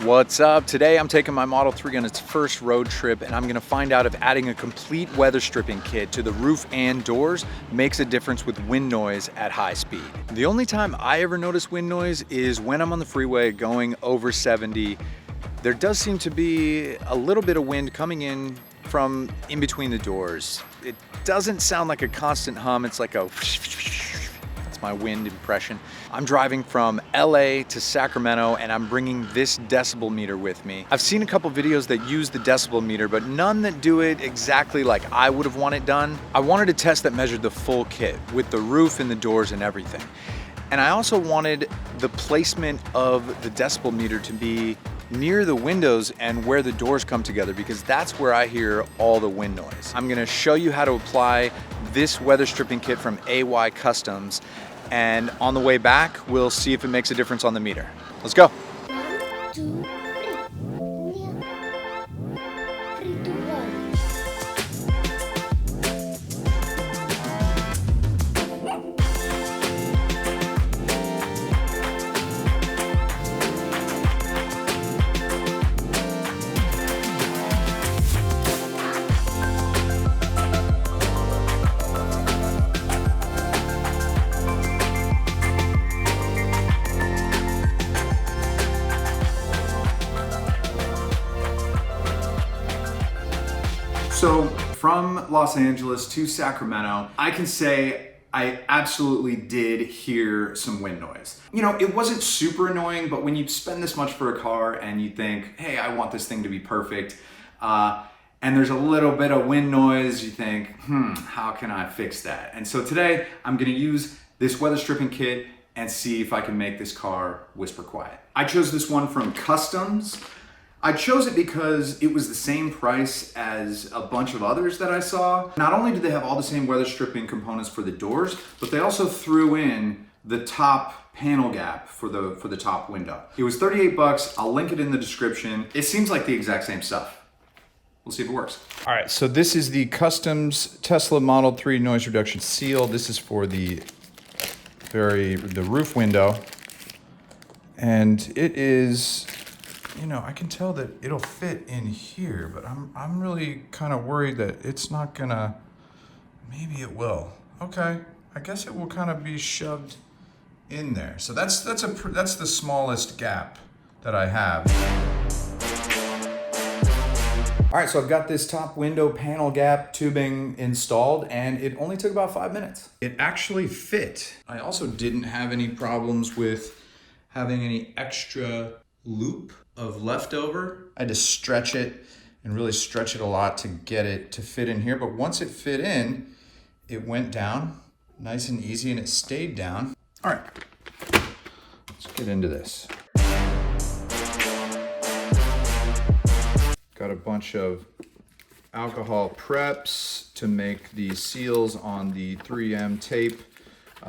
What's up? Today I'm taking my Model 3 on its first road trip, and I'm gonna find out if adding a complete weather stripping kit to the roof and doors makes a difference with wind noise at high speed. The only time I ever notice wind noise is when I'm on the freeway going over 70. There does seem to be a little bit of wind coming in from in between the doors. It doesn't sound like a constant hum, it's like a that's my wind impression. I'm driving from LA to Sacramento and I'm bringing this decibel meter with me. I've seen a couple videos that use the decibel meter, but none that do it exactly like I would have wanted it done. I wanted a test that measured the full kit with the roof and the doors and everything. And I also wanted the placement of the decibel meter to be near the windows and where the doors come together, because that's where I hear all the wind noise. I'm gonna show you how to apply this weather stripping kit from AY Customs, and on the way back, we'll see if it makes a difference on the meter. Let's go. 1, 2, 3, 2, 1. So from Los Angeles to Sacramento, I can say I absolutely did hear some wind noise. You know, it wasn't super annoying, but when you spend this much for a car and you think, hey, I want this thing to be perfect, and there's a little bit of wind noise, you think, how can I fix that? And so today I'm gonna use this weather stripping kit and see if I can make this car whisper quiet. I chose this one from Customs. I chose it because it was the same price as a bunch of others that I saw. Not only did they have all the same weather stripping components for the doors, but they also threw in the top panel gap for the top window. It was 38 bucks. I'll link it in the description. It seems like the exact same stuff. We'll see if it works. All right, so this is the Customs Tesla Model 3 noise reduction seal. This is for the roof window. And it is, you know, I can tell that it'll fit in here, but I'm really kind of worried that it's not gonna, maybe it will. Okay, I guess it will kind of be shoved in there. So that's the smallest gap that I have. All right, so I've got this top window panel gap tubing installed, and it only took about 5 minutes. It actually fit. I also didn't have any problems with having any extra loop of leftover. I had to stretch it and really stretch it a lot to get it to fit in here. But once it fit in, it went down nice and easy and it stayed down. All right, let's get into this. Got a bunch of alcohol preps to make the seals on the 3M tape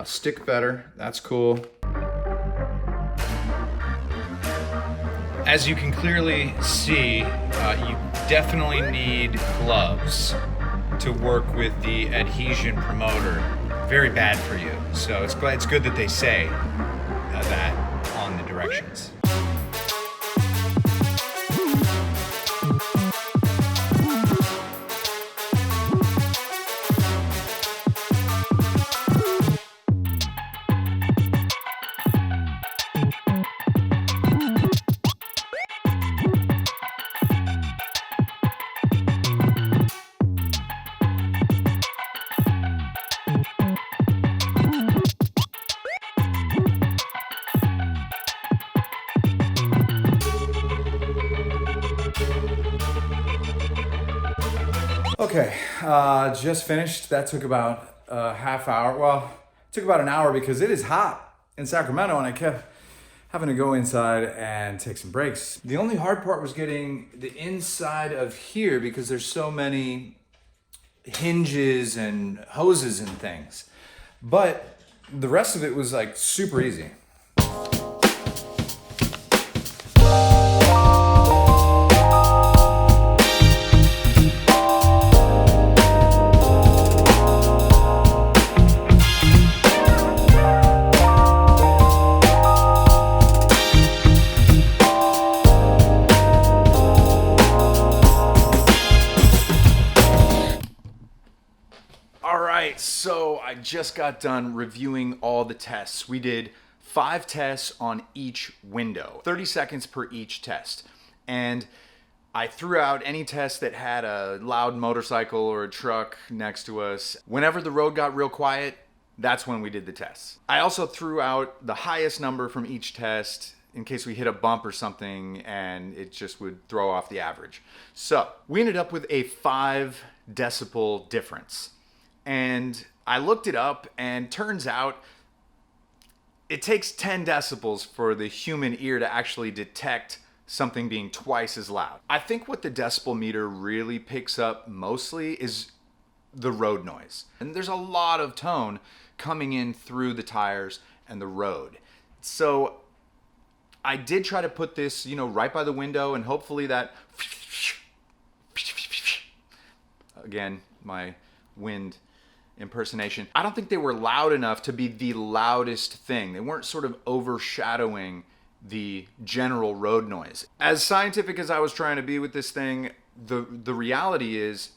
stick better. That's cool. As you can clearly see, you definitely need gloves to work with the adhesion promoter. Very bad for you. So it's good that they say that on the directions. Okay, just finished. That took about a half hour. Well, it took about an hour because it is hot in Sacramento and I kept having to go inside and take some breaks. The only hard part was getting the inside of here because there's so many hinges and hoses and things. But the rest of it was like super easy. I just got done reviewing all the tests. We did 5 tests on each window, 30 seconds per each test. And I threw out any test that had a loud motorcycle or a truck next to us. Whenever the road got real quiet, that's when we did the tests. I also threw out the highest number from each test in case we hit a bump or something and it just would throw off the average. So we ended up with a 5 decibel difference. And I looked it up, and turns out it takes 10 decibels for the human ear to actually detect something being twice as loud. I think what the decibel meter really picks up mostly is the road noise. And there's a lot of tone coming in through the tires and the road. So I did try to put this, right by the window, and hopefully that, again, my wind impersonation. I don't think they were loud enough to be the loudest thing. They weren't sort of overshadowing the general road noise. As scientific as I was trying to be with this thing, the reality is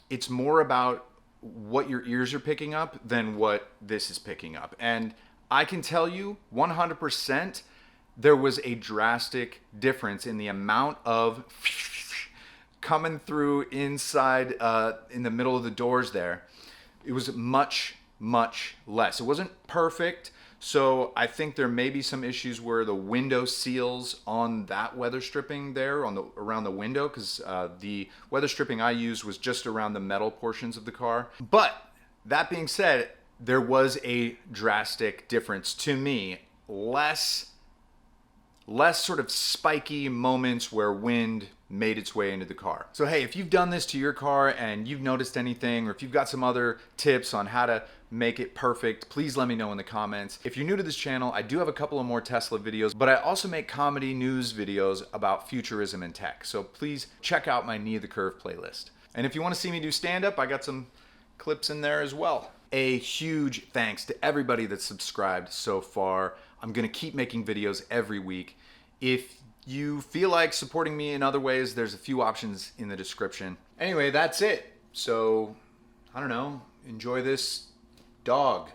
it's more about what your ears are picking up than what this is picking up. And I can tell you 100% there was a drastic difference in the amount of coming through inside in the middle of the doors there. It was much, much less. It wasn't perfect, so I think there may be some issues where the window seals on that weather stripping there around the window, because the weather stripping I used was just around the metal portions of the car. But that being said, there was a drastic difference to me. Less sort of spiky moments where wind made its way into the car. So hey, if you've done this to your car and you've noticed anything, or if you've got some other tips on how to make it perfect, please let me know in the comments. If you're new to this channel, I do have a couple of more Tesla videos, but I also make comedy news videos about futurism and tech. So please check out my Knee of the Curve playlist. And if you want to see me do stand-up, I got some clips in there as well. A huge thanks to everybody that's subscribed so far. I'm gonna keep making videos every week. If you feel like supporting me in other ways, there's a few options in the description. Anyway, that's it. So, I don't know, enjoy this dog.